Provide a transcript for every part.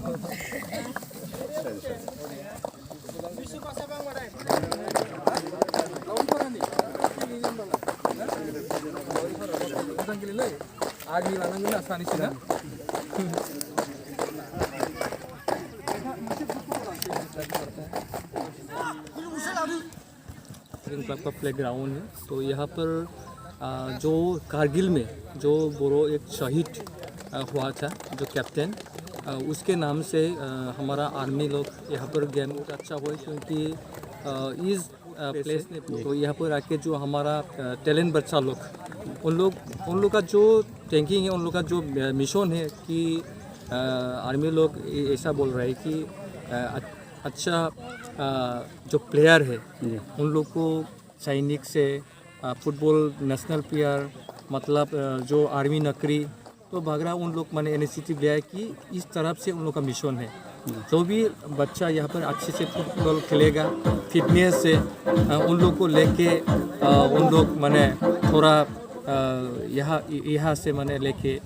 आग लाना आसानी से ना क्लब का प्ले ग्राउंड है। तो यहाँ पर जो कारगिल में जो बोरो एक शहीद हुआ था जो कैप्टन, उसके नाम से हमारा आर्मी लोग यहाँ पर गेम अच्छा हुआ, क्योंकि इस प्लेस ने तो यहाँ पर आके जो हमारा टैलेंट बच्चा लोग उन लोग का जो थिंकिंग है, उन लोग का जो मिशन है कि आर्मी लोग ऐसा बोल रहे हैं कि अच्छा जो प्लेयर है उन लोग को सैनिक से फुटबॉल नेशनल प्लेयर मतलब जो आर्मी नौकरी तो भागरा उन लोग मैंने इनिशिएटिव लिया है कि इस तरफ से उन लोग का मिशन है। जो भी बच्चा यहाँ पर अच्छे से फुटबॉल खेलेगा फिटनेस से उन लोग को लेके उन लोग मैंने थोड़ा यहाँ से मैंने लेके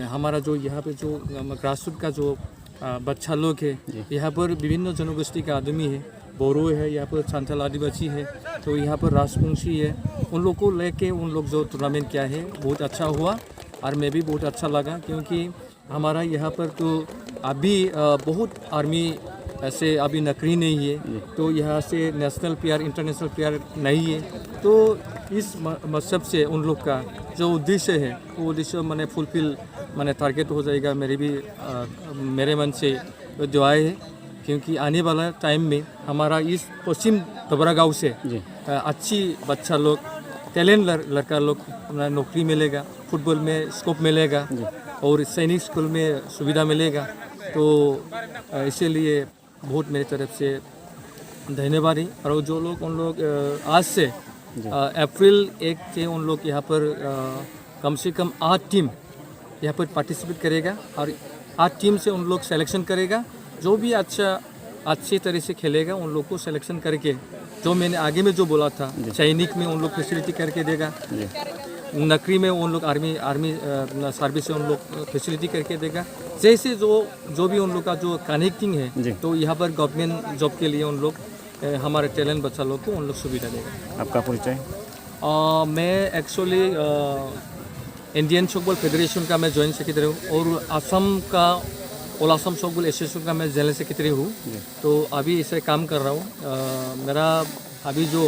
हमारा जो यहाँ पे जो ग्रासरूट का जो बच्चा लोग है, यहाँ पर विभिन्न जनगोष्ठी का आदमी है, बोरो है, यहाँ पर संथाल आदिवासी है, तो यहाँ पर राजवंशी है, उन लोग को लेके उन लोग जो टूर्नामेंट किया है बहुत अच्छा हुआ और मैं भी बहुत अच्छा लगा, क्योंकि हमारा यहाँ पर तो अभी बहुत आर्मी ऐसे अभी नौकरी नहीं है, तो यहाँ से नेशनल प्लेयर इंटरनेशनल प्लेयर नहीं है। तो इस मकसद से उन लोग का जो उद्देश्य है वो उद्देश्य मैंने फुलफिल मैंने टारगेट हो जाएगा, मेरे मन से दुआ है, क्योंकि आने वाला टाइम में हमारा इस पश्चिम डबरा गाँव से अच्छी बच्चा लोग टैलेंट लड़का लोग नौकरी मिलेगा, फुटबॉल में स्कोप मिलेगा और सैनिक स्कूल में सुविधा मिलेगा। तो इसीलिए बहुत मेरी तरफ से धन्यवाद है। और जो लोग उन लोग आज से अप्रैल 1 से उन लोग यहाँ पर कम से कम 8 टीम यहाँ पर पार्टिसिपेट करेगा और 8 टीम से उन लोग सिलेक्शन करेगा। जो भी अच्छी तरह से खेलेगा उन लोग को सिलेक्शन करके जो मैंने आगे में जो बोला था सैनिक में उन लोग फैसिलिटी करके देगा, नौकरी में उन लोग आर्मी सर्विस से उन लोग फैसिलिटी करके देगा। जैसे जो भी उन लोग का जो कनेक्टिंग है तो यहाँ पर गवर्नमेंट जॉब के लिए उन लोग हमारे टैलेंट बच्चा लोग को उन लोग सुविधा देगा। आपका परिचय? मैं एक्चुअली इंडियन सॉफ्टबॉल फेडरेशन का मैं जॉइंट सेक्रेटरी हूँ और असम का ऑल असम सॉफ्टबॉल एसोसिएशन का मैं जनरल सेक्रेटरी हूँ। तो अभी इसे काम कर रहा हूँ। मेरा अभी जो